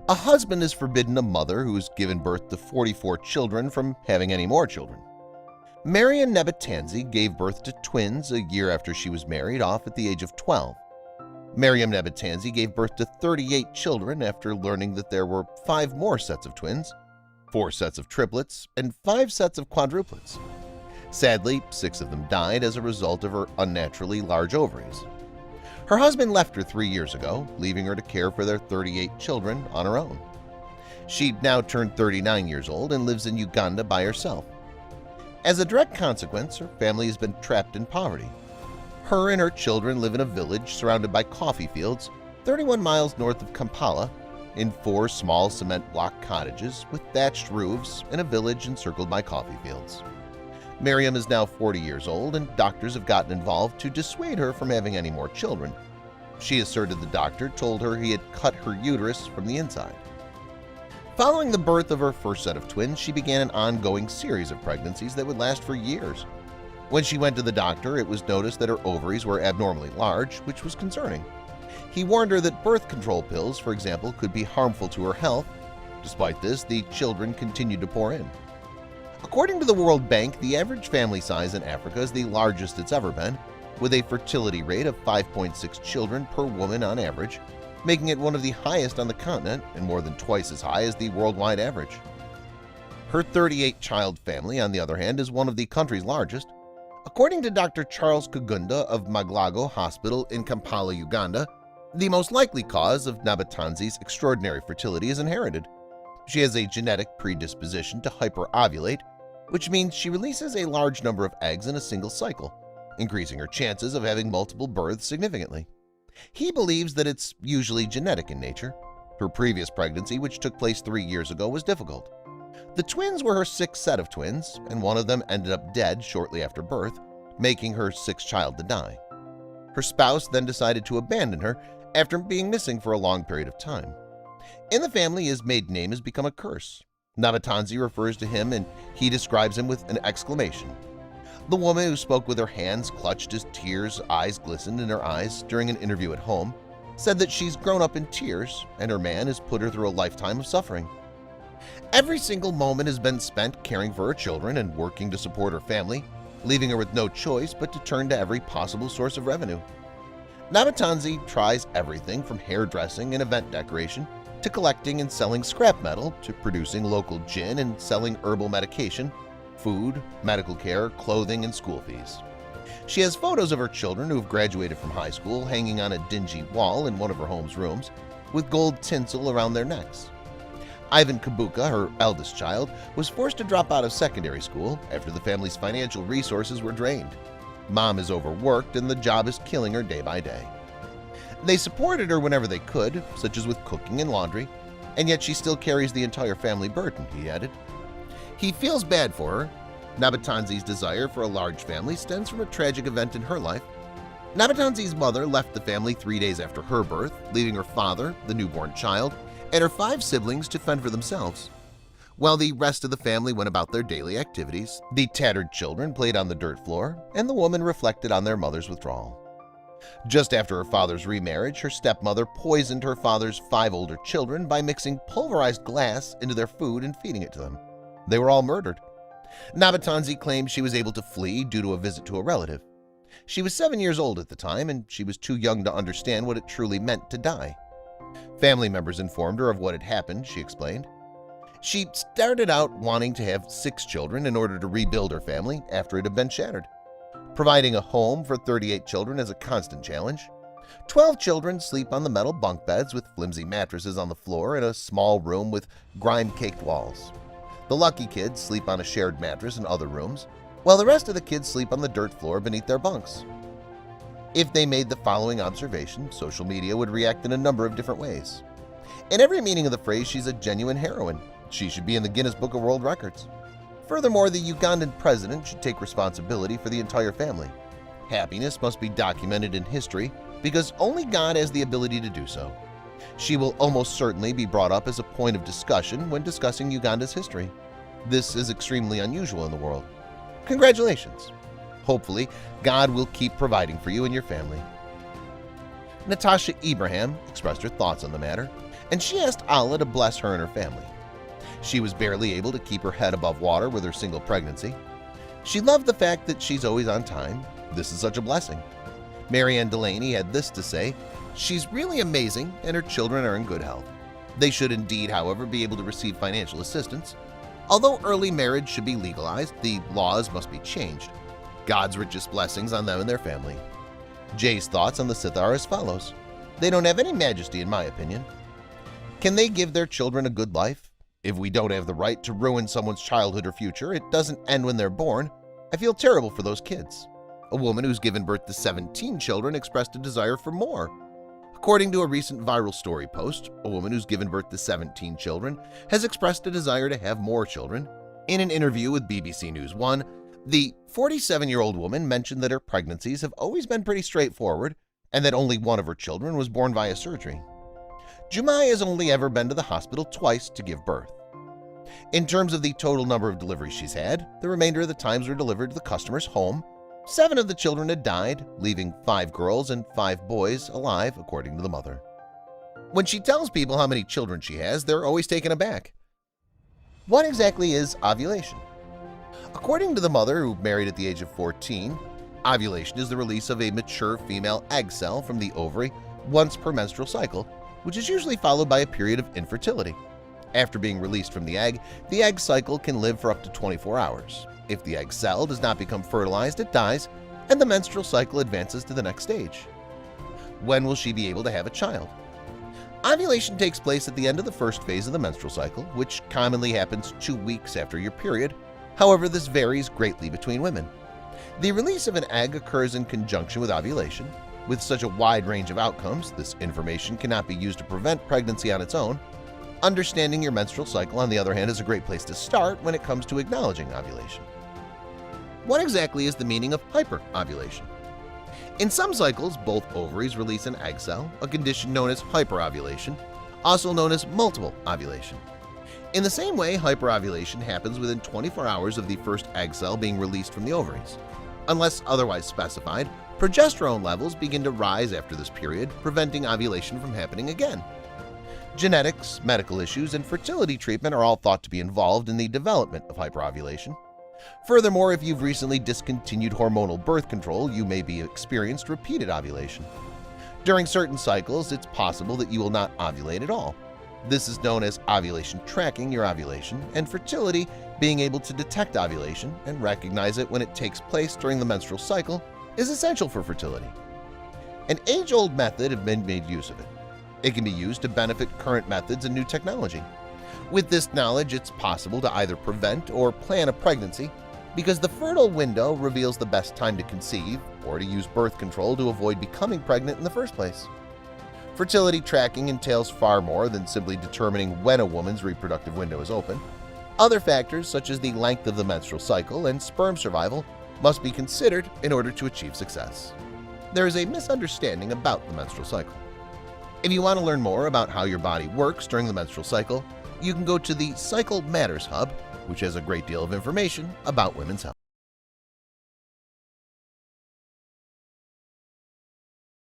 A husband has forbidden a mother who has given birth to 44 children from having any more children. Mariam Nebutanzi gave birth to twins a year after she was married off at the age of 12. Mariam Nebutanzi gave birth to 38 children after learning that there were 5 more sets of twins, 4 sets of triplets, and 5 sets of quadruplets. Sadly, 6 of them died as a result of her unnaturally large ovaries. Her husband left her 3 years ago, leaving her to care for their 38 children on her own. She'd now turned 39 years old and lives in Uganda by herself. As a direct consequence, her family has been trapped in poverty. Her and her children live in a village surrounded by coffee fields 31 miles north of Kampala in 4 small cement block cottages with thatched roofs in a village encircled by coffee fields. Mariam is now 40 years old, and doctors have gotten involved to dissuade her from having any more children. She asserted the doctor told her he had cut her uterus from the inside. Following the birth of her first set of twins, she began an ongoing series of pregnancies that would last for years. When she went to the doctor, it was noticed that her ovaries were abnormally large, which was concerning. He warned her that birth control pills, for example, could be harmful to her health. Despite this, the children continued to pour in. According to the World Bank, the average family size in Africa is the largest it's ever been, with a fertility rate of 5.6 children per woman on average, making it one of the highest on the continent and more than twice as high as the worldwide average. Her 38-child family, on the other hand, is one of the country's largest. According to Dr. Charles Kagunda of Maglago Hospital in Kampala, Uganda, the most likely cause of Nebutanzi's extraordinary fertility is inherited. She has a genetic predisposition to hyperovulate, which means she releases a large number of eggs in a single cycle, increasing her chances of having multiple births significantly. He believes that it's usually genetic in nature. Her previous pregnancy, which took place 3 years ago, was difficult. The twins were her 6th set of twins, and one of them ended up dead shortly after birth, making her 6th child to die. Her spouse then decided to abandon her after being missing for a long period of time. In the family, his maiden name has become a curse. Nebutanzi refers to him and he describes him with an exclamation. The woman who spoke with her hands clutched as tears, eyes glistened in her eyes during an interview at home, said that she's grown up in tears and her man has put her through a lifetime of suffering. Every single moment has been spent caring for her children and working to support her family, leaving her with no choice but to turn to every possible source of revenue. Nebutanzi tries everything from hairdressing and event decoration to collecting and selling scrap metal to producing local gin and selling herbal medication, food, medical care, clothing, and school fees. She has photos of her children who have graduated from high school hanging on a dingy wall in one of her home's rooms with gold tinsel around their necks. Ivan Kabuka, her eldest child, was forced to drop out of secondary school after the family's financial resources were drained. Mom is overworked and the job is killing her day by day. They supported her whenever they could, such as with cooking and laundry, and yet she still carries the entire family burden, he added. He feels bad for her. Nebutanzi's desire for a large family stems from a tragic event in her life. Nebutanzi's mother left the family 3 days after her birth, leaving her father, the newborn child, and her 5 siblings to fend for themselves. While the rest of the family went about their daily activities, the tattered children played on the dirt floor, and the woman reflected on their mother's withdrawal. Just after her father's remarriage, her stepmother poisoned her father's 5 older children by mixing pulverized glass into their food and feeding it to them. They were all murdered. Nebutanzi claimed she was able to flee due to a visit to a relative. She was 7 years old at the time, and she was too young to understand what it truly meant to die. Family members informed her of what had happened, she explained. She started out wanting to have 6 children in order to rebuild her family after it had been shattered. Providing a home for 38 children is a constant challenge. 12 children sleep on the metal bunk beds with flimsy mattresses on the floor in a small room with grime-caked walls. The lucky kids sleep on a shared mattress in other rooms, while the rest of the kids sleep on the dirt floor beneath their bunks. If they made the following observation, social media would react in a number of different ways. In every meaning of the phrase, she's a genuine heroine. She should be in the Guinness Book of World Records. Furthermore, the Ugandan president should take responsibility for the entire family. Happiness must be documented in history because only God has the ability to do so. She will almost certainly be brought up as a point of discussion when discussing Uganda's history. This is extremely unusual in the world. Congratulations! Hopefully, God will keep providing for you and your family. Natasha Ibrahim expressed her thoughts on the matter, and she asked Allah to bless her and her family. She was barely able to keep her head above water with her single pregnancy. She loved the fact that she's always on time. This is such a blessing. Marianne Delaney had this to say, "She's really amazing and her children are in good health. They should indeed, however, be able to receive financial assistance. Although early marriage should be legalized, the laws must be changed. God's richest blessings on them and their family." Jay's thoughts on the Sith are as follows. "They don't have any majesty in my opinion. Can they give their children a good life? If we don't have the right to ruin someone's childhood or future, it doesn't end when they're born. I feel terrible for those kids." A woman who's given birth to 17 children expressed a desire for more. According to a recent viral story post, a woman who's given birth to 17 children has expressed a desire to have more children. In an interview with BBC News 1, the 47-year-old woman mentioned that her pregnancies have always been pretty straightforward and that only one of her children was born via surgery. Jumai has only ever been to the hospital twice to give birth. In terms of the total number of deliveries she's had, the remainder of the times were delivered to the customer's home. 7 of the children had died, leaving 5 girls and 5 boys alive, according to the mother. When she tells people how many children she has, they're always taken aback. What exactly is ovulation? According to the mother, who married at the age of 14, ovulation is the release of a mature female egg cell from the ovary once per menstrual cycle, which is usually followed by a period of infertility. After being released from the egg cycle can live for up to 24 hours. If the egg cell does not become fertilized, it dies, and the menstrual cycle advances to the next stage. When will she be able to have a child? Ovulation takes place at the end of the first phase of the menstrual cycle, which commonly happens 2 weeks after your period. However, this varies greatly between women. The release of an egg occurs in conjunction with ovulation. With such a wide range of outcomes, this information cannot be used to prevent pregnancy on its own. Understanding your menstrual cycle, on the other hand, is a great place to start when it comes to acknowledging ovulation. What exactly is the meaning of hyperovulation? In some cycles, both ovaries release an egg cell, a condition known as hyperovulation, also known as multiple ovulation. In the same way, hyperovulation happens within 24 hours of the first egg cell being released from the ovaries. Unless otherwise specified, progesterone levels begin to rise after this period, preventing ovulation from happening again. Genetics, medical issues, and fertility treatment are all thought to be involved in the development of hyperovulation. Furthermore, if you've recently discontinued hormonal birth control, you may be experienced repeated ovulation. During certain cycles, it's possible that you will not ovulate at all. This is known as ovulation tracking your ovulation, and fertility, being able to detect ovulation and recognize it when it takes place during the menstrual cycle, is essential for fertility. An age-old method has been made use of it. It can be used to benefit current methods and new technology. With this knowledge, it's possible to either prevent or plan a pregnancy because the fertile window reveals the best time to conceive or to use birth control to avoid becoming pregnant in the first place. Fertility tracking entails far more than simply determining when a woman's reproductive window is open. Other factors, such as the length of the menstrual cycle and sperm survival, must be considered in order to achieve success. There is a misunderstanding about the menstrual cycle. If you want to learn more about how your body works during the menstrual cycle, you can go to the Cycle Matters Hub, which has a great deal of information about women's health.